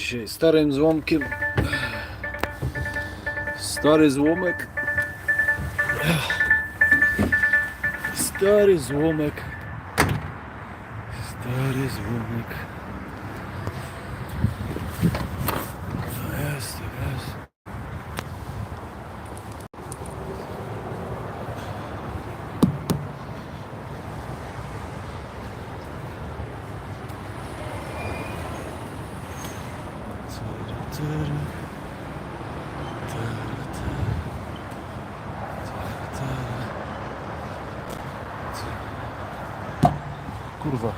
dzisiaj starym złomkiem. Stary złomek. Stary złomek. Stary złomek. To jest. Kurwa.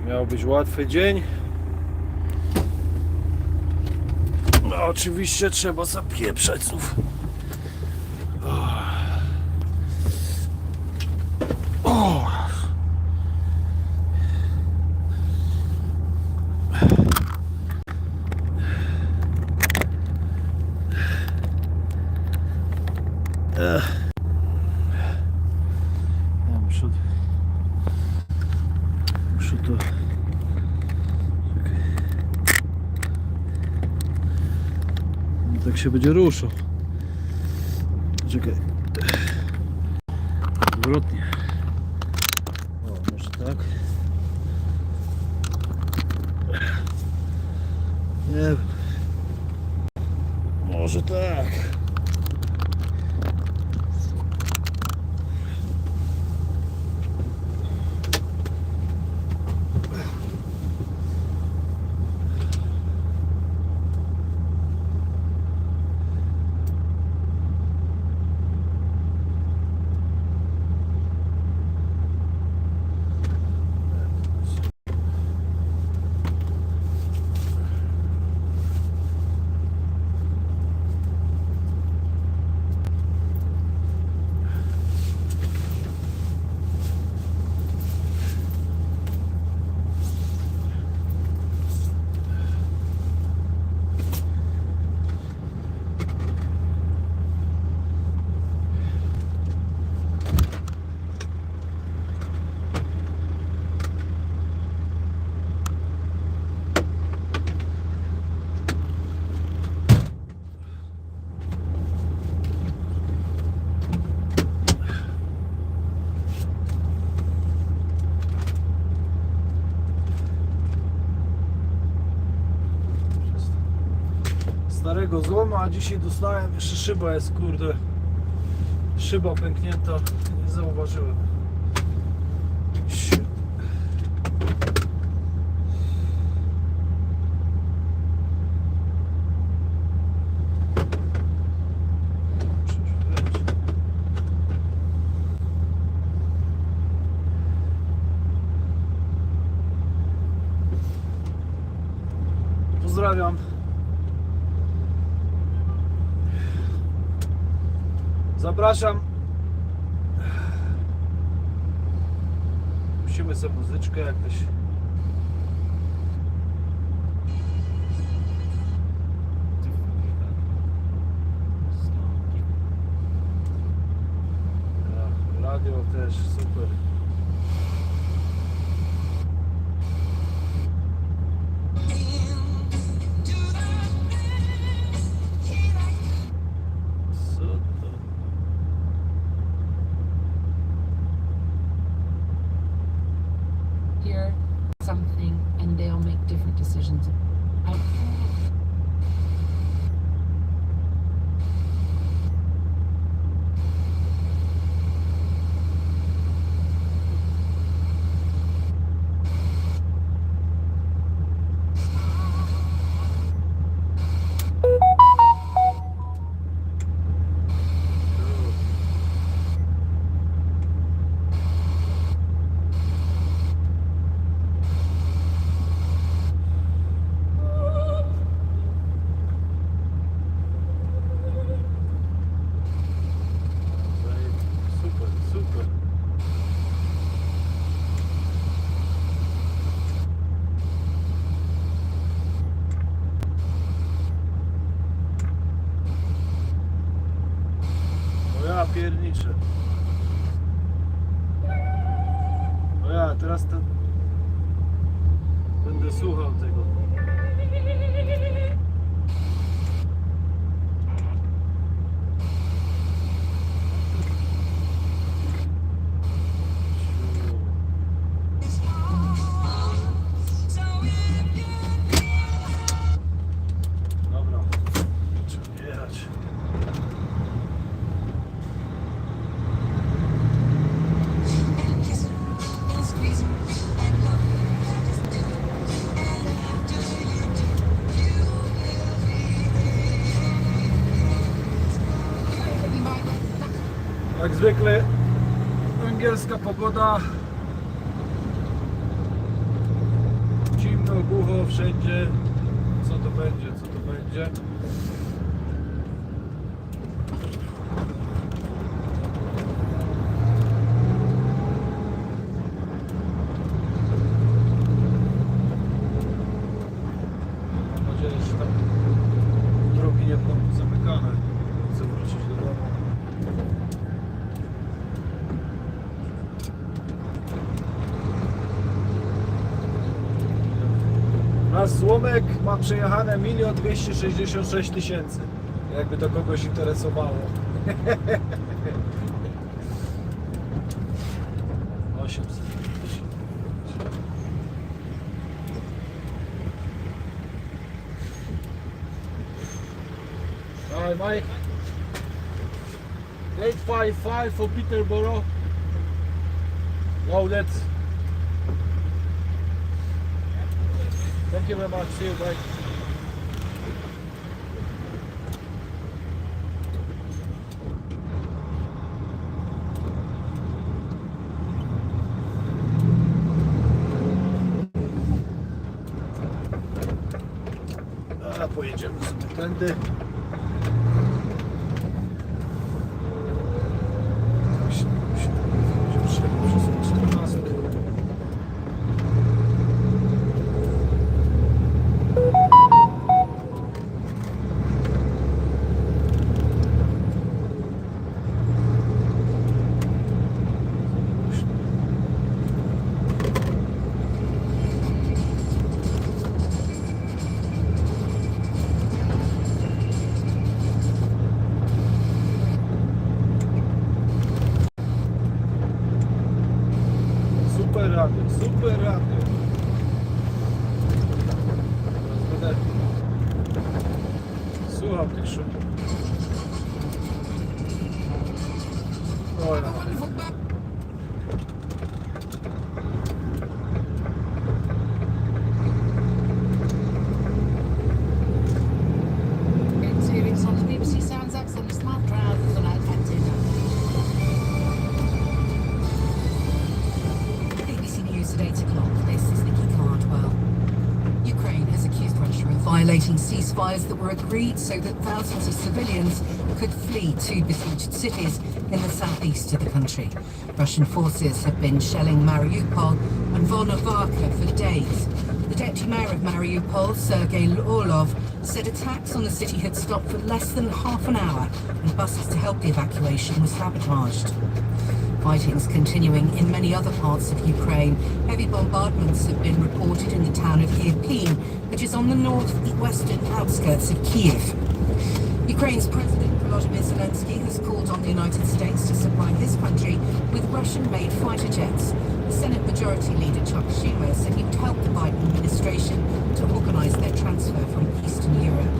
Miał być łatwy dzień. No oczywiście trzeba zapieprzać znów. Ja muszę to... No, tak się będzie ruszał. Czekaj. Odwrotnie. O, może tak? Nie wiem. Może tak. Starego złoma, a dzisiaj dostałem jeszcze szyba jest, kurde, szyba pęknięta, nie zauważyłem. Pozdrawiam. Zapraszam. Musimy sobie muzyczkę jakąś. Radio też super. Something and they'll make different decisions. pierniczę. No ja teraz będę słuchał tego. Dobra, trzeba jechać. Jak zwykle angielska pogoda, zimno, głucho wszędzie. Co to będzie, co to będzie? Mam nadzieję, że tam drogi nie będą zamykane. Chcę wrócić do domu. Nasz złomek ma przejechane 1 266 000. Jakby to kogoś interesowało. 800 000. Hi Mike. 855 for Peterborough. Loaded. Thank you very much. See you, bye. A pojedziemy sobie tędy. Super radio, super radio. Teraz będę słuchał tych szumów. O, ja. Experience on the BBC Sounds X and the smart trousers and iPads in. BBC News at 8 o'clock. This is Nikki Cardwell. Ukraine has accused Russia of violating ceasefires that were agreed so that thousands of civilians could flee to besieged cities in the southeast of the country. Russian forces have been shelling Mariupol and Volnovakha for days. The deputy mayor of Mariupol, Sergei Orlov, said attacks on the city had stopped for less than half an hour and buses to help the evacuation were sabotaged. Fighting's continuing in many other parts of Ukraine. Heavy bombardments have been reported in the town of Irpin, which is on the northwestern outskirts of Kiev. Ukraine's President Volodymyr Zelensky has called on the United States to supply his country with Russian-made fighter jets. The Senate Majority Leader Chuck Schumer said he would help the Biden administration to organize their transfer from Eastern Europe.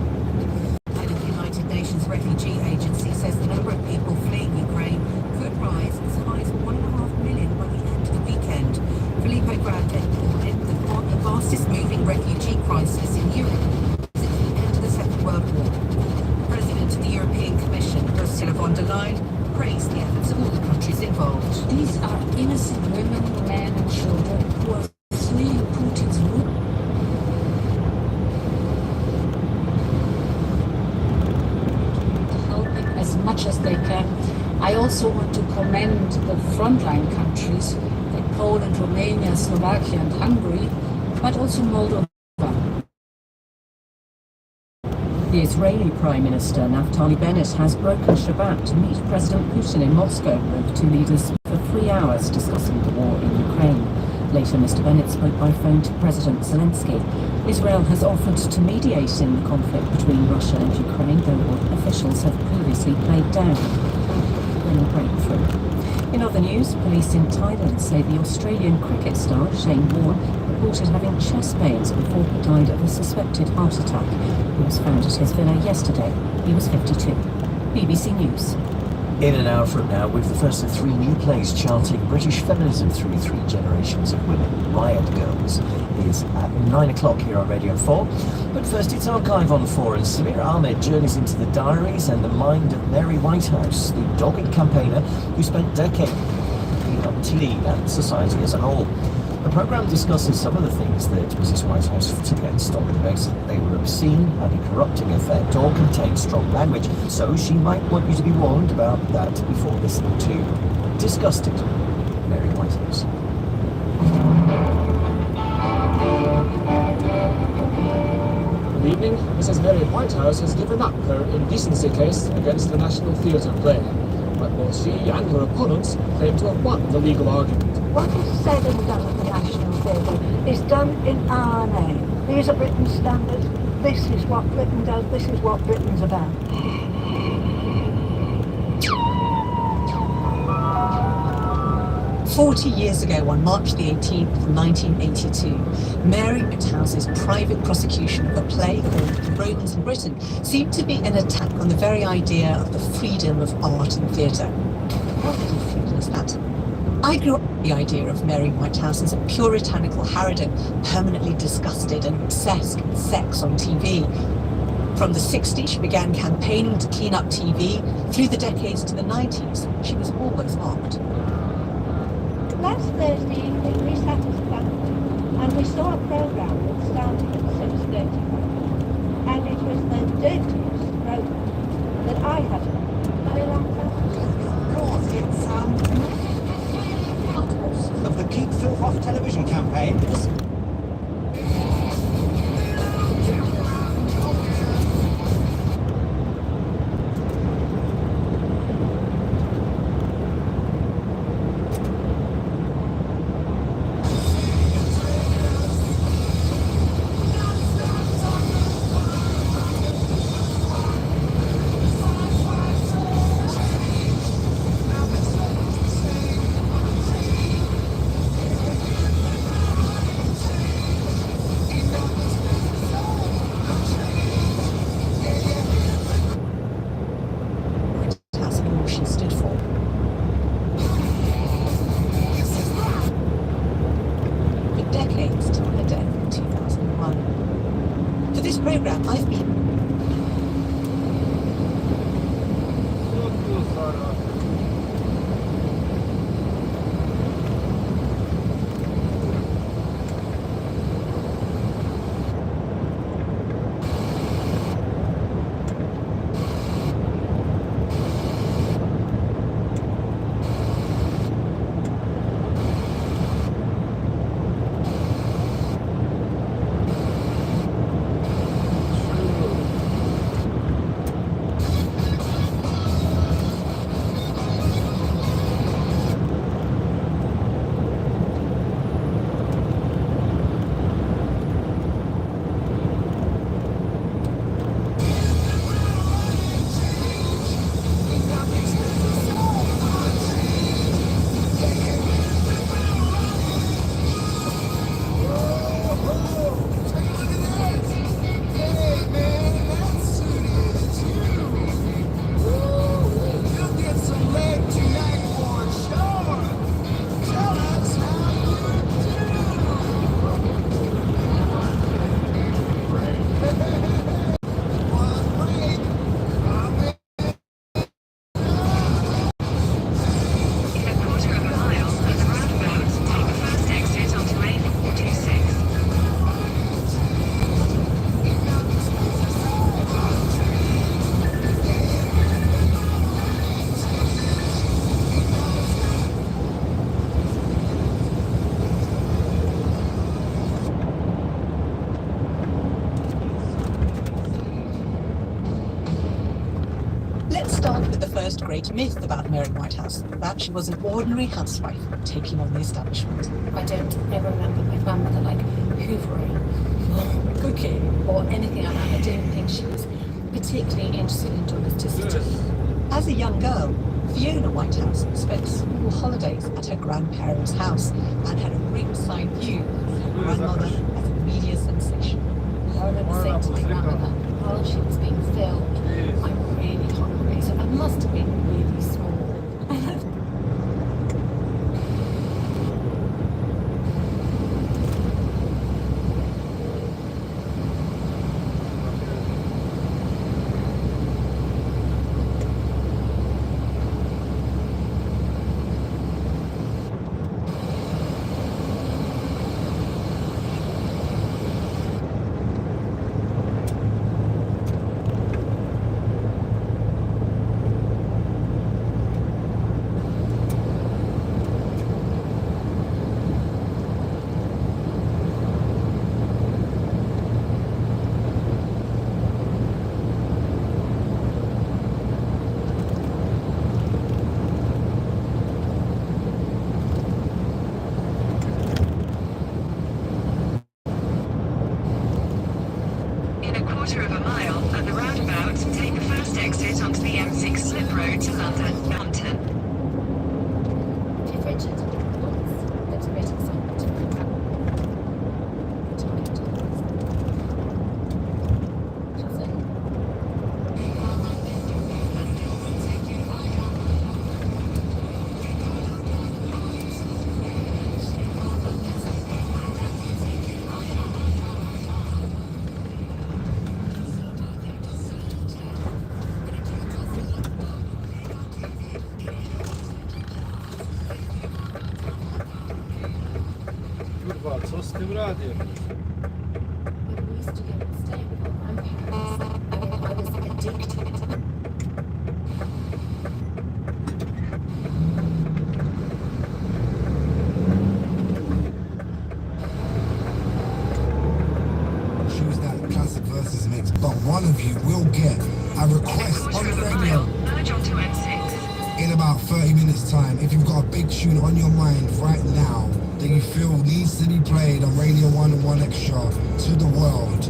And the United Nations Refugee Agency says the number of people fleeing Ukraine could rise as high as 1.5 million by the end of the weekend. Felipe Grande called it the fastest moving refugee crisis in Europe since the end of the Second World War. President of the European Commission, Ursula von der Leyen, praised the efforts of all the countries involved. These are innocent women, men and children who are fleeing Putin's rule. Helping as much as they can. I also want to commend the frontline countries like Poland, Romania, Slovakia and Hungary, but also Moldova. The Israeli Prime Minister Naftali Bennett has broken Shabbat to meet President Putin in Moscow, where the two leaders for 3 hours discussing the war in Ukraine. Later, Mr. Bennett spoke by phone to President Zelensky. Israel has offered to mediate in the conflict between Russia and Ukraine, though officials have previously played down any breakthrough. In other news, police in Thailand say the Australian cricket star Shane Warne reported having chest pains before he died of a suspected heart attack. He was found at his villa yesterday. He was 52. BBC News. In an hour from now, with the first of 3 new plays charting British feminism through 3 generations of women, Riot Girls is at 9 o'clock here on Radio 4. But first, it's Archive on 4, and Samir Ahmed journeys into the diaries and the mind of Mary Whitehouse, the dogged campaigner who spent decades cleaning up TV and society as a whole. The programme discusses some of the things that Mrs. Whitehouse fought against on the basis that they were obscene, had a corrupting effect, or contained strong language, so she might want you to be warned about that before listening to Disgusted, Mary Whitehouse. Good evening. Mrs. Mary Whitehouse has given up her indecency case against the National Theatre play, but both she and her opponents claim to have won the legal argument. What is said and done at the National Theatre is done in our name. These are Britain's standards. This is what Britain does. This is what Britain's about. 40 years ago, on March the 18th, 1982, Mary Whitehouse's private prosecution of a play called The Romans in Britain seemed to be an attack on the very idea of the freedom of art and theatre. How freedom is that? I grew up with the idea of Mary Whitehouse as a puritanical harridan, permanently disgusted and obsessed with sex on TV. From the 60s, she began campaigning to clean up TV. Through the decades to the 90s, she was always mocked. Last Thursday evening we sat as a family and we saw a programme that started at 6:30 and it was the dirtiest programme that I have heard in a very long time. Of course, it's of the Keep Filth Off television campaign. great myth about Mary Whitehouse, that she was an ordinary housewife taking on the establishment. I don't ever remember my grandmother like hoovering or cooking or anything like that. I don't think she was particularly interested in domesticity. As a young girl, Fiona Whitehouse spent school holidays at her grandparents' house and had a ringside view of her grandmother as a media sensation. I remember saying to my grandmother while she was being filmed, I'm really hungry. So that must have been really small. In a quarter of a mile at the roundabout, take the first exit onto the M6 slip road to London, Mountain. Did Richard once that's a great example to Kurwa, co z tym radiem? when we used to go and stay with our grandparents, I was addicted. Choose that classic versus mix, but one of you will get a request on the radio Merge onto M6. in about 30 minutes time. If you've got a big tune on your mind right now that you feel needs to be played on Radio 1 and 1 Extra to the world,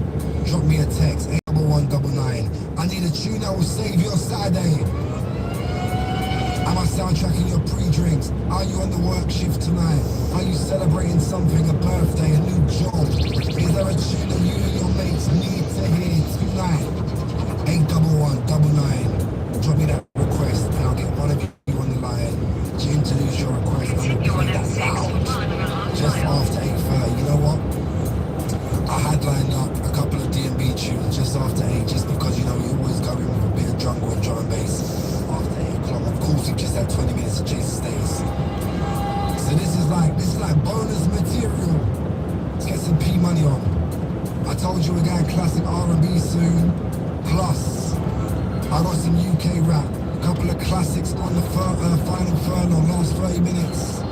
drop me a text, 81199. I need a tune that will save your Saturday. Am I soundtracking your pre-drinks? Are you on the work shift tonight? Are you celebrating something, a birthday, a new job? Is there a tune that you and your mates need to hear tonight? 81199. Drop me that request and I'll get one of you on the line to introduce your request. I'm Continue on gonna play that M6 for loud 1.5 just miles. after 8:30. You know what? I had lined up a couple of D&B tunes just after 8, just because, you know, you always go in with a bit of jungle and drum and bass after 8 o'clock. Of course, you just had 20 minutes of Jason Stays. So this is like bonus material. Let's get some P money on. I told you we're going classic R&B soon. Plus, I got some UK rap, a couple of classics on the final furlong, last 30 minutes.